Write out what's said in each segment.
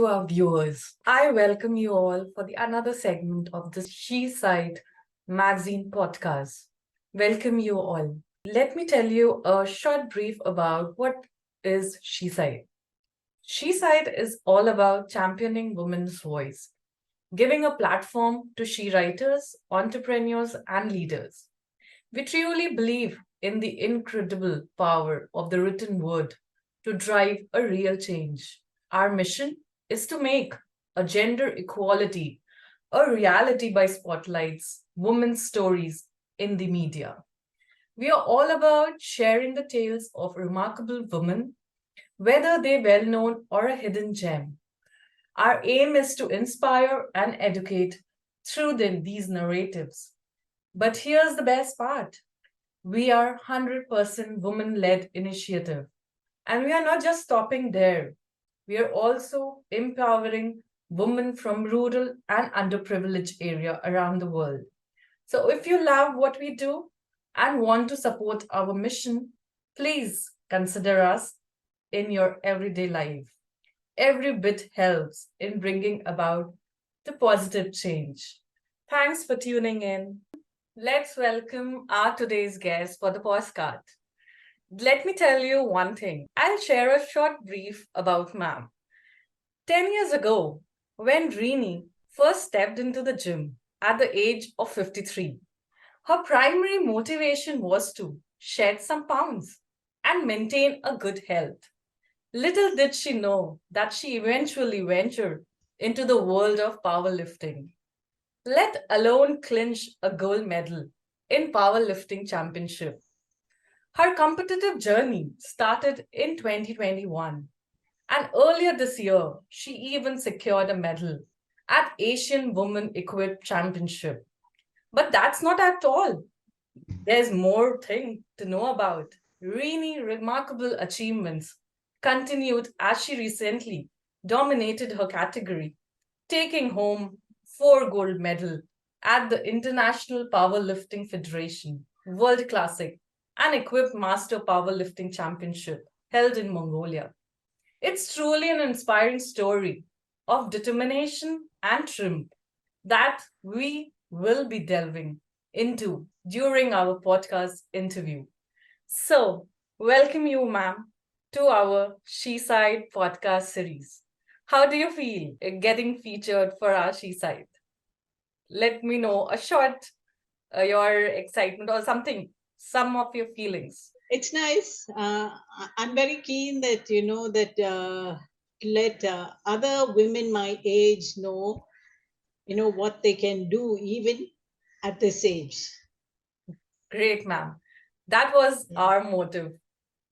to our viewers. I welcome you all for the another segment of the SheSight magazine podcast. Welcome you all. Let me tell you a short brief about what is SheSight. SheSight is all about championing women's voice, giving a platform to she writers, entrepreneurs, and leaders. We truly believe in the incredible power of the written word to drive a real change. Our mission is to make a gender equality a reality by spotlights women's stories in the media. We are all about sharing the tales of remarkable women, whether they're well known or a hidden gem. Our aim is to inspire and educate through these narratives. But here's the best part. We are 100% women led initiative. And we are not just stopping there. We are also empowering women from rural and underprivileged area around the world. So if you love what we do and want to support our mission, please consider us in your everyday life. Every bit helps in bringing about the positive change. Thanks for tuning in. Let's welcome our today's guest for the postcard. Let me tell you one thing. I'll share a short brief about ma'am. 10 years ago, when Reeni first stepped into the gym at the age of 53, her primary motivation was to shed some pounds and maintain a good health. Little did she know that she eventually ventured into the world of powerlifting, let alone clinch a gold medal in powerlifting championship. Her competitive journey started in 2021, and earlier this year, she even secured a medal at Asian Women Equipped Championship. But that's not at all. There's more thing to know about. Really remarkable achievements continued as she recently dominated her category, taking home 4 gold medal at the International Powerlifting Federation World Classic and Equipped Master Powerlifting Championship held in Mongolia. It's truly an inspiring story of determination and triumph that we will be delving into during our podcast interview. So, welcome you, ma'am, to our She Side podcast series. How do you feel getting featured for our She Side? Let me know a short your excitement or something, some of your feelings. It's nice. I'm very keen that that let other women my age know what they can do even at this age. Great, ma'am. That was Yeah. our motive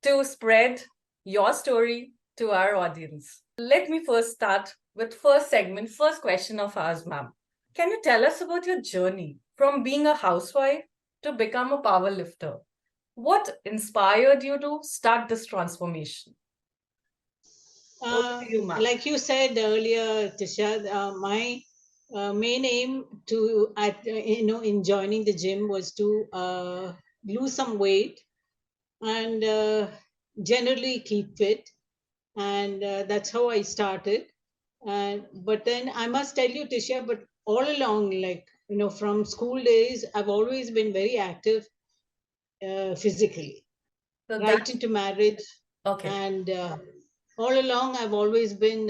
to spread your story to our audience. Let me first start with first segment, first question of ours, ma'am. Can you tell us about your journey from being a housewife to become a power lifter? What inspired you to start this transformation? Over to you, ma'am. Like you said earlier, Tisha, my main aim to in joining the gym was to lose some weight and generally keep fit, and that's how I started. And but then I must tell you, Tisha, but all along, like from school days, I've always been very active physically, So that right into marriage, okay. and all along I've always been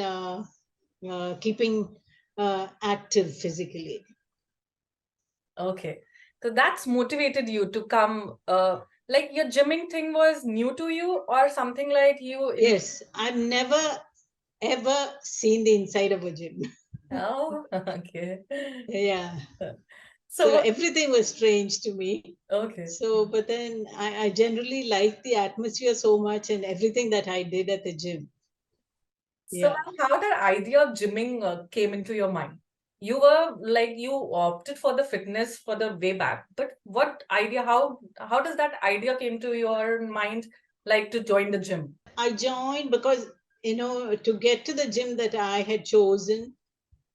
keeping active physically. Okay. So that's motivated you to come like your gymming thing was new to you or something like you in Yes, I've never ever seen the inside of a gym. oh okay. Yeah. So So everything was strange to me. okay. So, but then I generally liked the atmosphere so much and everything that I did at the gym. So Yeah. ma'am, how that idea of gymming came into your mind? You were like you opted for the fitness for the way back, but what idea? How does that idea came to your mind, like to join the gym? I joined because, to get to the gym that I had chosen,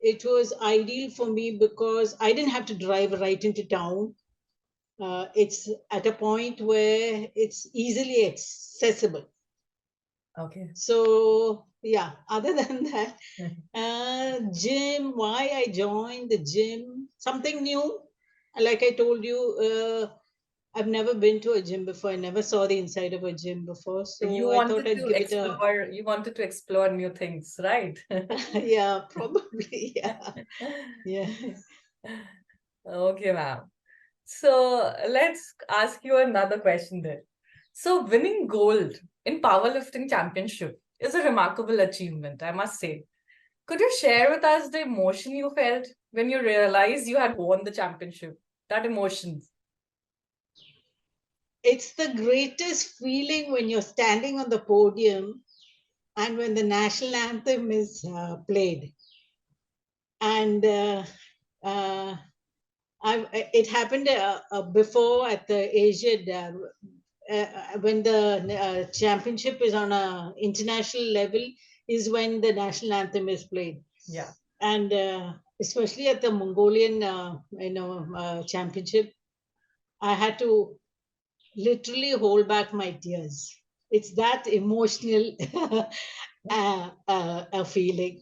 it was ideal for me because I didn't have to drive right into town. It's at a point where it's easily accessible. Okay. So yeah, other than that, gym, why I joined the gym, something new. Like I told you, I've never been to a gym before. I never saw the inside of a gym before. So I thought I'd give it a, You wanted to explore new things, right? yeah, probably, yeah, yeah. Okay, ma'am. So let's ask you another question then. So winning gold in powerlifting championship is a remarkable achievement, I must say. Could you share with us the emotion you felt when you realized you had won the championship? That emotion. It's the greatest feeling when you're standing on the podium and when the national anthem is played. And uh, it happened before at the Asian, when the championship is on a international level, is when the national anthem is played. Yeah. And especially at the Mongolian, championship, I had to literally hold back my tears. It's that emotional a feeling.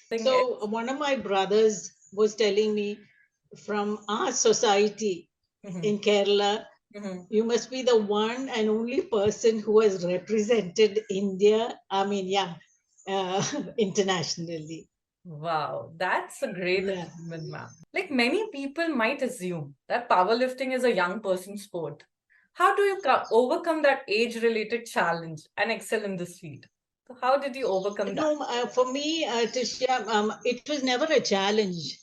Thing So is, one of my brothers was telling me, from our society Mhm, in Kerala, mhm. you must be the one and only person who has represented India. I mean, yeah, internationally. Wow, that's a great Yeah. achievement, ma'am. Like many people might assume that powerlifting is a young person's sport. How do you overcome that age-related challenge and excel in this feat? So how did you overcome that? No, for me, Tisha, it was never a challenge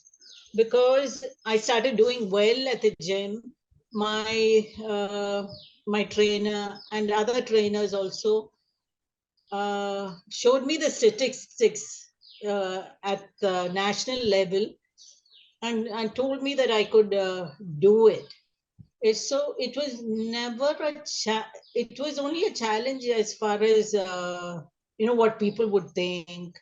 because I started doing well at the gym. My trainer and other trainers also showed me the statistics at the national level, and told me that I could do it. So it was never it was only a challenge as far as what people would think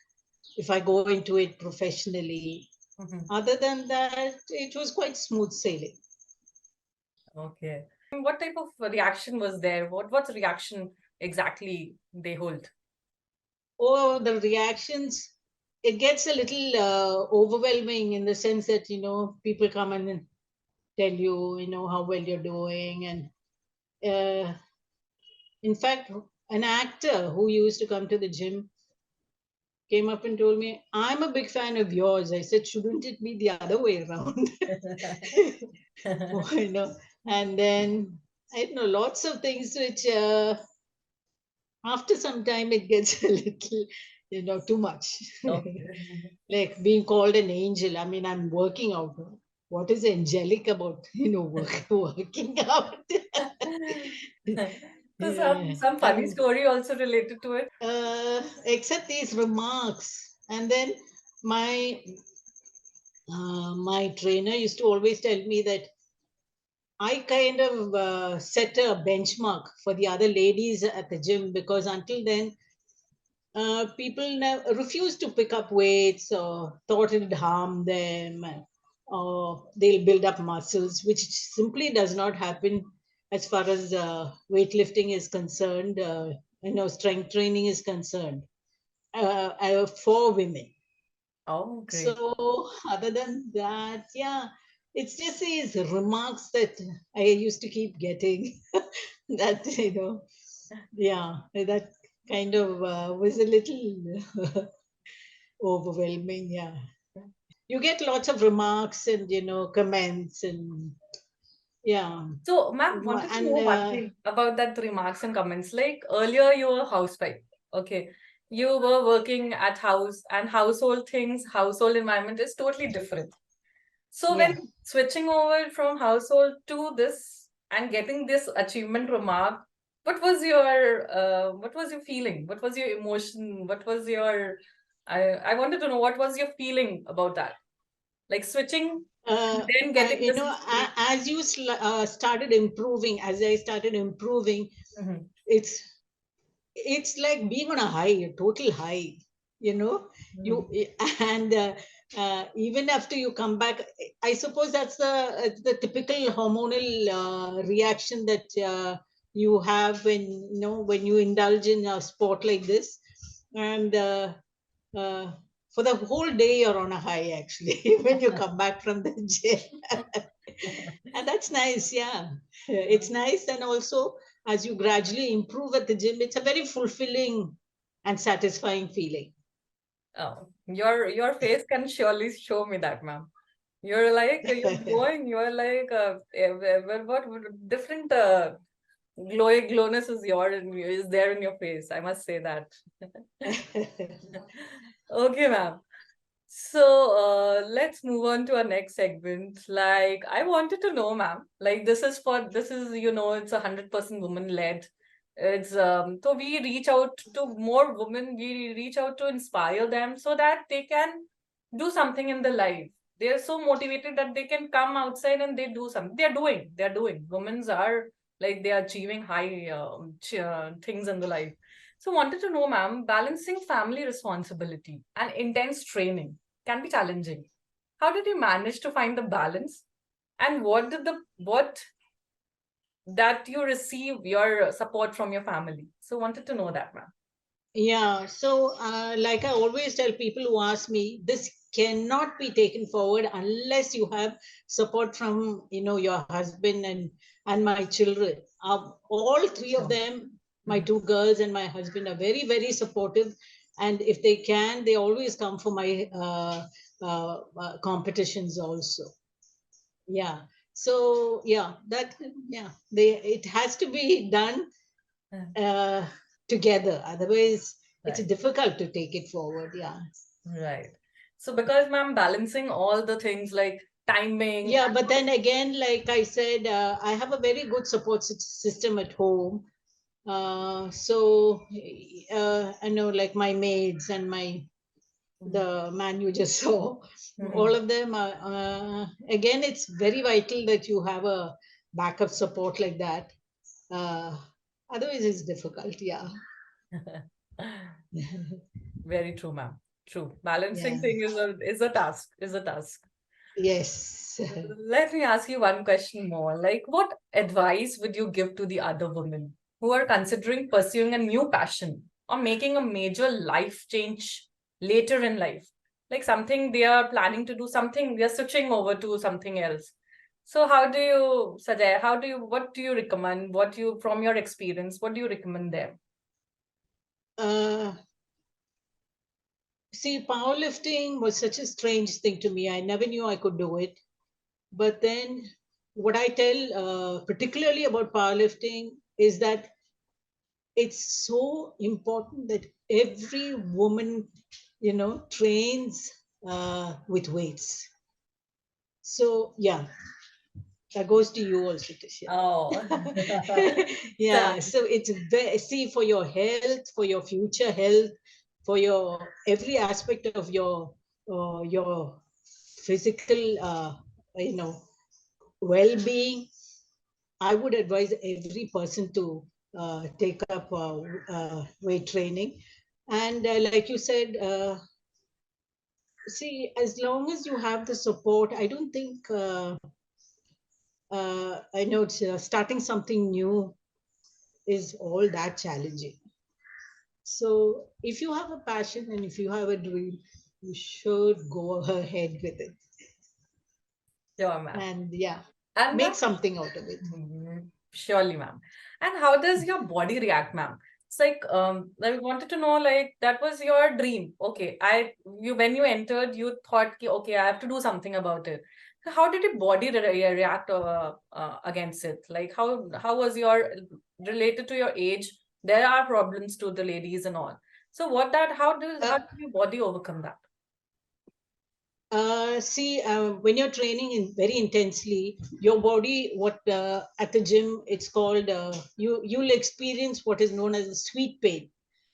if I go into it professionally. Mhm. Other than that, it was quite smooth sailing. Okay. What type of reaction was there? What's reaction exactly they hold? Oh, the reactions, it gets a little overwhelming in the sense that, people come and tell you, how well you're doing. And in fact, an actor who used to come to the gym came up and told me, I'm a big fan of yours. I said, shouldn't it be the other way around? Oh, and then I don't know, lots of things which after some time it gets a little, too much. Okay. Like being called an angel. I mean, I'm working out. What is angelic about, working out? So Yeah. some funny And story also related to it. except these remarks. And then my my trainer used to always tell me that I kind of set a benchmark for the other ladies at the gym, because until then, people refuse to pick up weights or thought it would harm them, or they'll build up muscles, which simply does not happen as far as weightlifting is concerned, strength training is concerned, for women. Oh, great. So, other than that, yeah, it's just these remarks that I used to keep getting that, yeah, that kind of was a little overwhelming. Yeah. You get lots of remarks and, comments, and yeah. So, ma'am, wanted to And know one thing about that remarks and comments. Like earlier, you were a housewife. Okay. You were working at house and household things, household environment is totally different. So when yeah. switching over from household to this and getting this achievement remark, what was your feeling? What was your emotion? What was your I wanted to know what was your feeling about that? Like switching and then getting this As you started improving, as I started improving, Mhm. it's it's like being on a high, a total high, you know you Mhm. and even after you come back, I suppose that's the typical hormonal reaction that you have when, when you indulge in a sport like this. and uh, for the whole day you're on a high actually when you come back from the gym. And that's nice, yeah. It's nice, and also as you gradually improve at the gym, it's a very fulfilling and satisfying feeling. Oh, your face can surely show me that, ma'am. You're like you're glowing. You're like what different glowness is is there in your face. I must say that. Okay, ma'am. So let's move on to our next segment. Like, I wanted to know, ma'am, like this is, it's 100% woman led. It's so we reach out to more women, we reach out to inspire them so that they can do something in the life. They're so motivated that they can come outside and they do something. They're doing. Women's are like they are achieving high things in the life. So wanted to know, ma'am, balancing family responsibility and intense training can be challenging. How did you manage to find the balance? And what that you receive your support from your family? So wanted to know that, ma'am. Yeah, so like I always tell people who ask me, this cannot be taken forward unless you have support from your husband and my children. All three of Sure. them, my Mhm. two girls and my husband, are very very supportive, and if they can, they always come for my competitions also. Yeah. So yeah, that yeah, they it has to be done Yeah. uh, together. Otherwise, it's Right, difficult to take it forward. Yeah. right. So because, ma'am, balancing all the things like timing. Yeah, but then again, like I said, I have a very good support system at home. So I know, like my maids and my Mhm. the man you just saw, all Mhm. of them are. Again, it's very vital that you have a backup support like that. Uh, Otherwise, it's difficult. Yeah. Very true, ma'am. True. Balancing Yeah. thing is a task, is a task. Yes. Let me ask you one question more. Like, what advice would you give to the other women who are considering pursuing a new passion or making a major life change later in life? Like something they are planning to do, something they are switching over to something else. So, how do you suggest? What do you recommend? From your experience, what do you recommend them? Uh, See, powerlifting was such a strange thing to me. I never knew I could do it. But then, what I tell, particularly about powerlifting, is that it's so important that every woman, trains with weights. So, yeah, that goes to you also, Tisha. Oh, Yeah, so so it's see, for your health, for your future health, for your every aspect of your physical well-being. I would advise every person to take up weight training. And like you said, see, as long as you have the support, I don't think I know it's, starting something new is all that challenging. So if you have a passion and if you have a dream, you should go ahead with it. sure, ma'am. And yeah, And make ma'am, something out of it. surely, ma'am. And how does your body react, ma'am? It's like I wanted to know, like that was your dream. Okay, you when you entered, you thought, ki, okay, I have to do something about it. So how did your body react against it? Like how was your related to your age? There are problems to the ladies and all. So how Uh, did your body overcome that? See, when you're training in very intensely, your body, what at the gym, it's called you'll experience what is known as a sweet pain,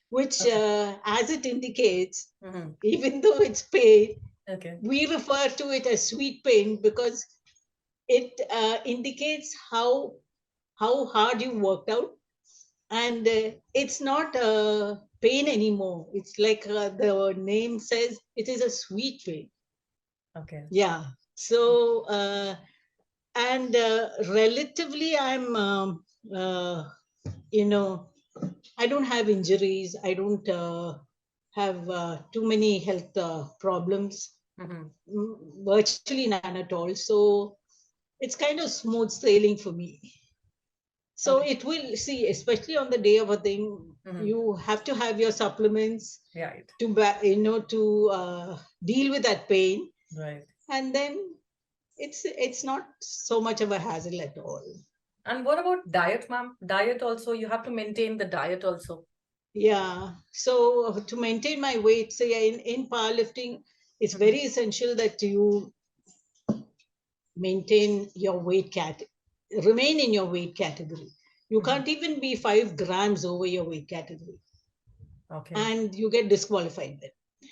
which, Okay. as it indicates, Hmm. even though it's pain, Okay. we refer to it as sweet pain because it indicates how hard you worked out, and it's not pain anymore. It's like the name says, it is a sweet pain. Okay. Yeah. So and relatively, I'm uh, you know I don't have injuries. I don't. have too many health problems, virtually none at all. So it's kind of smooth sailing for me. So Okay. it will see, especially on the day of a thing, you have to have your supplements Right. to to deal with that pain, Right. and then it's not so much of a hassle at all. And what about diet, ma'am? Diet also, you have to maintain the diet also. Yeah. So to maintain my weight, say in powerlifting, it's Mhm. very essential that you maintain your remain in your weight category. You Mhm. can't even be 5 grams over your weight category, Okay. and you get disqualified then.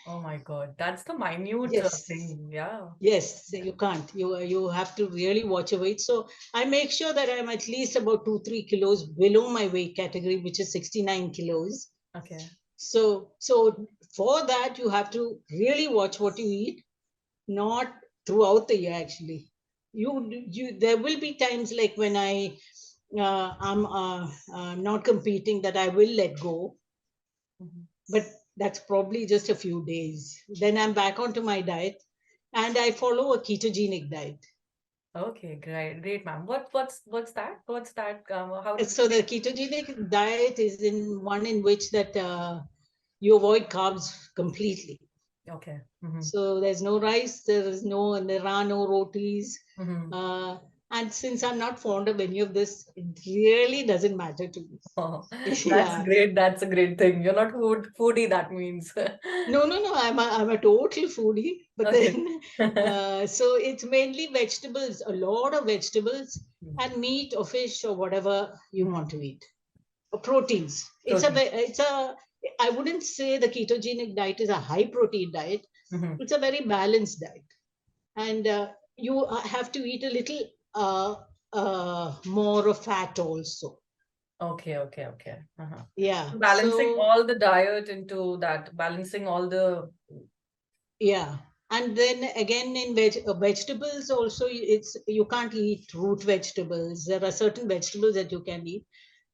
Oh my God. That's the minute Yes. thing. Yeah. Yes, you can't. You have to really watch your weight. So I make sure that I'm at least about 2-3 kilos below my weight category, which is 69 kilos. Okay. So for that you have to really watch what you eat, not throughout the year actually. You there will be times like when I'm not competing, that I will let go, Mhm. but that's probably just a few days. Then I'm back onto my diet, and I follow a ketogenic diet. Okay, great, great, ma'am. What's that? What's that? How does it So the feel? ketogenic diet is in one in which that you avoid carbs completely. Okay. Mm-hmm. So there's no rice, there are no rotis. Mm-hmm. Uh, and since I'm not fond of any of this, it really doesn't matter to me. Oh, that's Yeah. great. That's a great thing. You're not foodie, that means. No. I'm a total foodie. But Okay. then, so it's mainly vegetables, a lot of vegetables, Mhm. and meat or fish or whatever you want Mhm. to eat. Proteins. Protein. I wouldn't say the ketogenic diet is a high protein diet. Mhm. It's a very balanced diet, and you have to eat a little more of fat also. Okay, okay, okay. Uh-huh. Yeah. Balancing So all the diet into that, balancing all the. yeah, and then again in vegetables also, it's you can't eat root vegetables. There are certain vegetables that you can eat,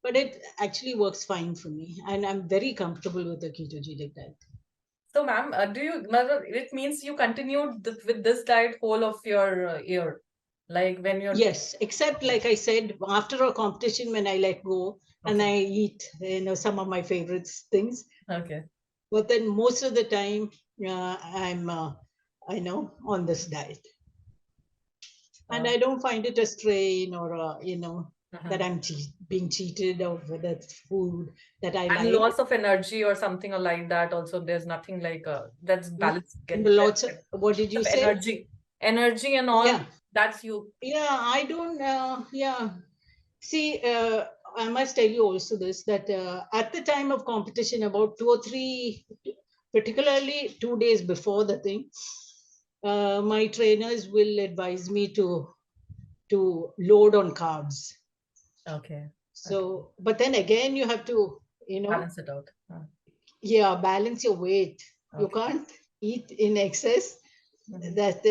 but it actually works fine for me, and I'm very comfortable with the ketogenic diet. So, ma'am, it means you continued with this diet whole of your year, like when you're. Yes, except like I said, after a competition when I let go and Okay, I eat, some of my favorites things. okay. But then most of the time, I'm, I know, on this diet, and Uh, I don't find it a strain or, that uh-huh. I'm being cheated of the food that I And like. loss of energy or something like that. Also, there's nothing like that's balance. Lots of, what did you Of say? energy and all. Yeah, That's you. yeah. I don't. Yeah. See, I must tell you also this, that at the time of competition, about 2 or 3, particularly 2 days before the thing, my trainers will advise me to load on carbs. Okay. Okay. So, but then again, you have to, you know, Balance it out. yeah, balance your weight. You Okay. can't eat in excess, Mhm. that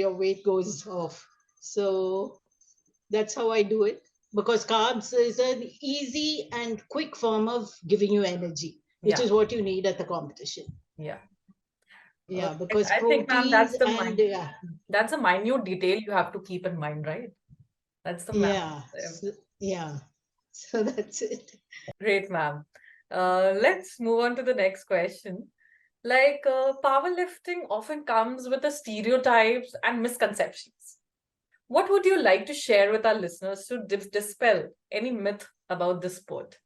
your weight goes off. So that's how I do it, because carbs is an easy and quick form of giving you energy, which Yeah. is what you need at the competition. Yeah. Yeah, Okay. because I think, ma'am, proteins and yeah, that's a minute detail you have to keep in mind, right? That's the map. yeah, yeah. So that's it. Great, ma'am. Let's move on to the next question. Like, powerlifting often comes with the stereotypes and misconceptions. What would you like to share with our listeners to dispel any myth about this sport?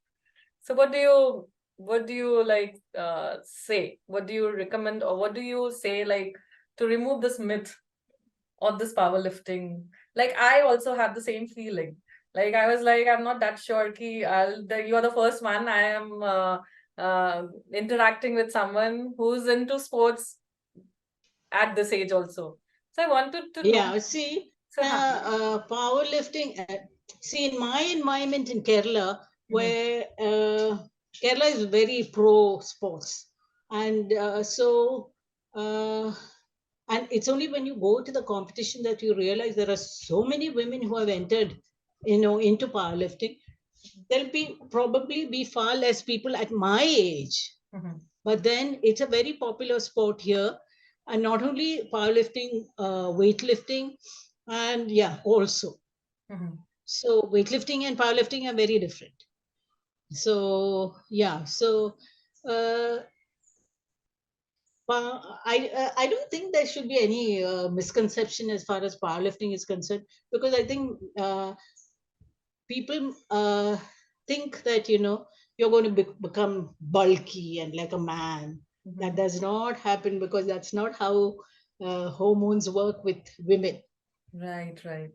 So what do you like say? What do you recommend, or what do you say, like, to remove this myth of this powerlifting? Like, I also have the same feeling. Like, I was like, I'm not that sure ki you are the first one I am interacting with someone who's into sports at this age also. So I wanted to know. Yeah, see, So, powerlifting. See, in my environment in Kerala, mhm. where Kerala is very pro sports, and uh, and it's only when you go to the competition that you realize there are so many women who have entered, into powerlifting. There'll probably be far less people at my age, Mhm. But then it's a very popular sport here, and not only powerlifting, weightlifting, and yeah, also. Mhm. So weightlifting and powerlifting are very different. So yeah, so uh, I don't think there should be any misconception as far as powerlifting is concerned, because I think people think that you're going to become bulky and like a man. That Mhm. does not happen, because that's not how hormones work with women. Right, right.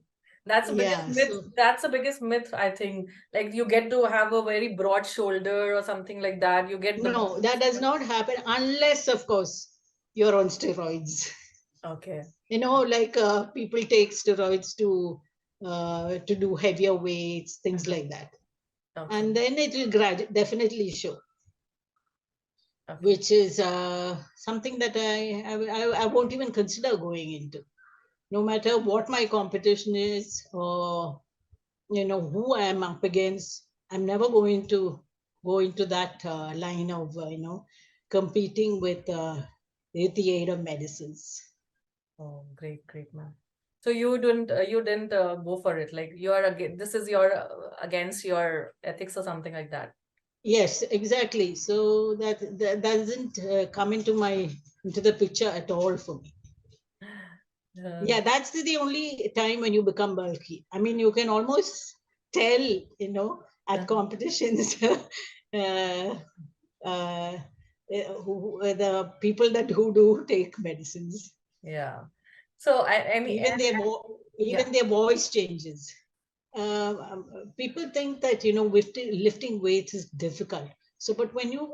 That's the biggest Yeah, myth. so That's the biggest myth, I think. Like you get to have a very broad shoulder or something like that. You get the no, that does not happen unless, of course, you're on steroids. okay. Like people take steroids to do heavier weights, things Mhm. like that, Okay. and then it will definitely show, Okay. which is something that I won't even consider going into, no matter what my competition is, or who I am up against. I'm never going to go into that line of competing with the aid of medicines. Oh, great, great, man. So you didn't go for it. Like you are again. This is your against your ethics or something like that. Yes, exactly. So that doesn't come into the picture at all for me. Uh, Yeah, that's the only time when you become bulky. I mean, you can almost tell, at competitions, uh, uh, the people that who do take medicines, yeah. So I mean, even their yeah. even their voice changes. People think that lifting weights is difficult. So, but when you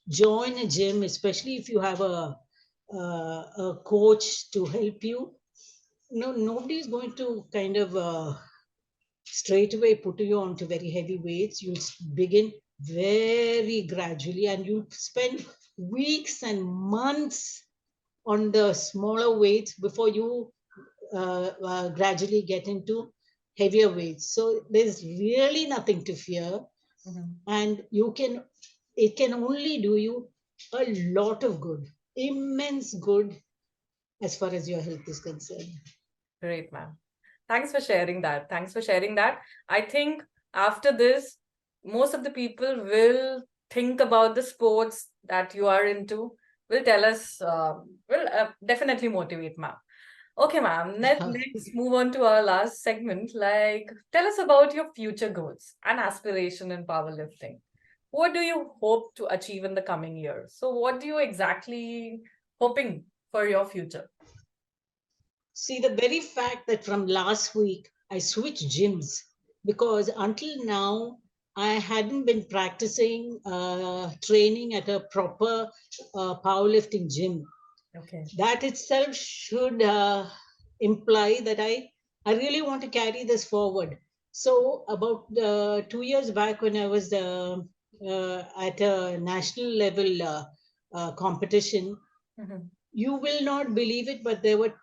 join a gym, especially if you have a coach to help you, nobody is going to kind of straight away put you onto very heavy weights. You'll begin very gradually, and you spend weeks and months on the smaller weights before you gradually get into heavier weights. So there's really nothing to fear, Mhm. and it can only do you a lot of good, immense good, as far as your health is concerned. Great, ma'am. Thanks for sharing that. Thanks for sharing that. I think after this, most of the people will think about the sports that you are into, will tell us, will definitely motivate, ma'am. Okay, ma'am. Let's move on to our last segment. Like, tell us about your future goals and aspiration in powerlifting. What do you hope to achieve in the coming year? So, what do you exactly hoping for your future? See, the very fact that from last week I switched gyms, because until now I hadn't been practicing training at a proper powerlifting gym. Okay. That itself should imply that I really want to carry this forward. So about 2 years back, when I was at a national level competition, Mhm. you will not believe it, but there were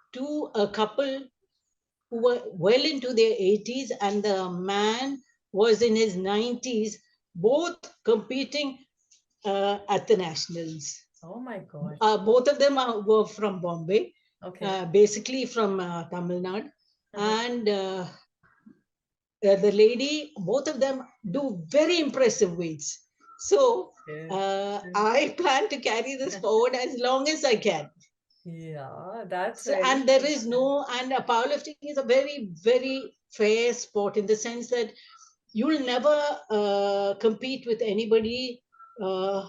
a couple who were well into their 80s, and the man was in his 90s, both competing at the nationals. Oh my God. Both of them were from Bombay, Okay. basically from Tamil Nadu. Uh-huh. And the lady, both of them do very impressive weights. So Okay. I plan to carry this forward as long as I can. Yeah, that's So, very and there is no, and powerlifting is a very, very fair sport, in the sense that you'll never compete with anybody uh,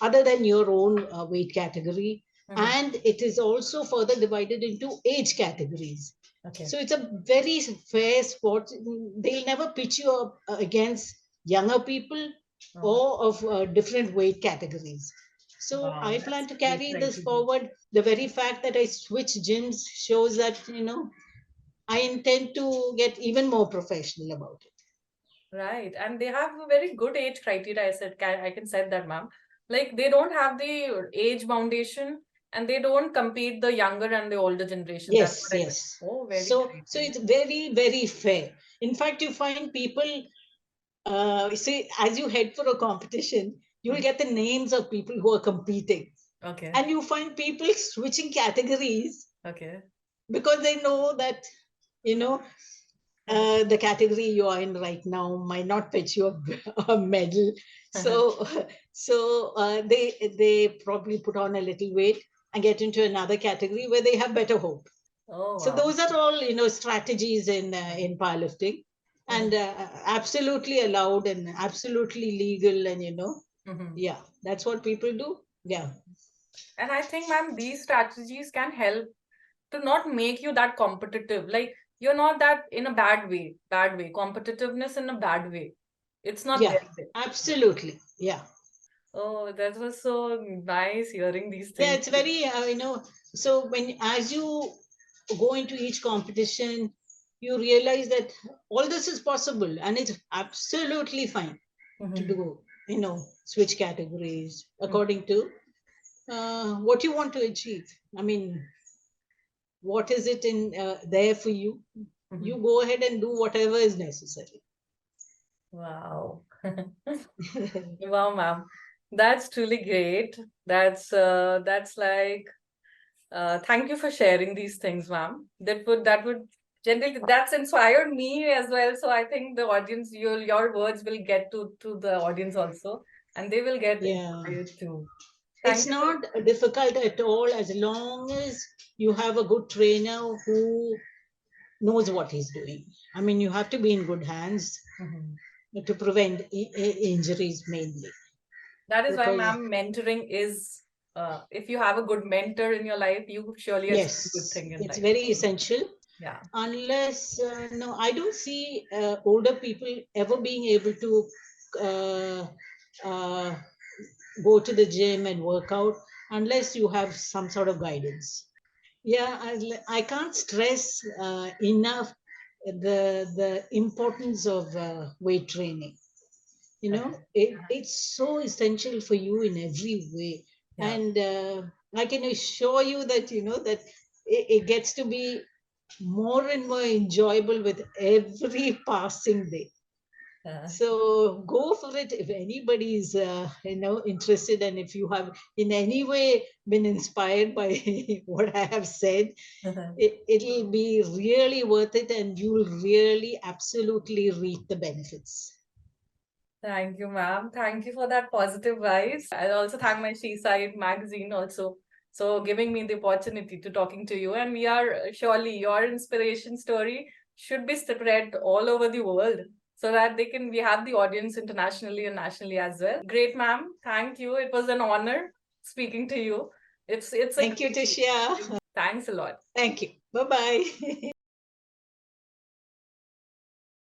other than your own weight category. Mhm. And it is also further divided into age categories. Okay. So it's a very fair sport. They'll never pitch you up against younger people Oh, or of different weight categories. So wow, I that's plan to great carry this criteria. forward. The very fact that I switch gyms shows that, I intend to get even more professional about it. Right. And they have a very good age criteria. I can say that, ma'am. Like they don't have the age foundation and they don't compete the younger and the older generation. That's Yes, what I can. yes. Oh, very So, great. so Great. it's very, very fair. In fact, you find people, see, as you head for a competition, you'll get the names of people who are competing. Okay. And you find people switching categories Okay. because they know that, you know, the category you are in right now might not fetch you a medal. So, they probably put on a little weight and get into another category where they have better hope. Oh, So wow. those are all, strategies in powerlifting, and absolutely allowed and absolutely legal, and yeah, that's what people do. Yeah. And I think, ma'am, these strategies can help to not make you that competitive. Like, you're not that in a bad way, competitiveness in a bad way. It's not Yeah, there. absolutely. Yeah. Oh, that was so nice hearing these Yeah, things. it's very, so as you go into each competition, you realize that all this is possible and it's absolutely fine to do, switch categories according to what you want to achieve. I mean, what is it in there for you? You go ahead and do whatever is necessary. Wow. Wow, ma'am. That's truly great. That's like thank you for sharing these things, ma'am. That would generally that's inspired me as well. So I think the audience, your words will get to the audience also, and they will get Yeah. inspired too. It's Thank you not difficult at all as long as you have a good trainer who knows what he's doing. I mean, you have to be in good hands for. to prevent injuries mainly. That is why, Because, ma'am, mentoring is if you have a good mentor in your life, you surely achieve a good yes, thing in it's life. very essential. Yeah. Unless, no, I don't see older people ever being able to uh, uh, go to the gym and work out unless you have some sort of guidance. Yeah, I can't stress enough the importance of weight training. It's so essential for you in every way, Yeah. and I can assure you that that it gets to be more and more enjoyable with every passing day. Uh, So go for it if anybody's interested, and if you have in any way been inspired by what I have said, it'll be really worth it, and you'll really absolutely reap the benefits. Thank you, ma'am. Thank you for that positive vibes. I also thank my SheSight magazine also. So giving me the opportunity to talking to you. And we are surely your inspiration story should be spread all over the world so that we have the audience internationally and nationally as well. Great, ma'am. Thank you. It was an honor speaking to you. It's a Thank you, Tishia. thanks a lot. Thank you. Bye bye.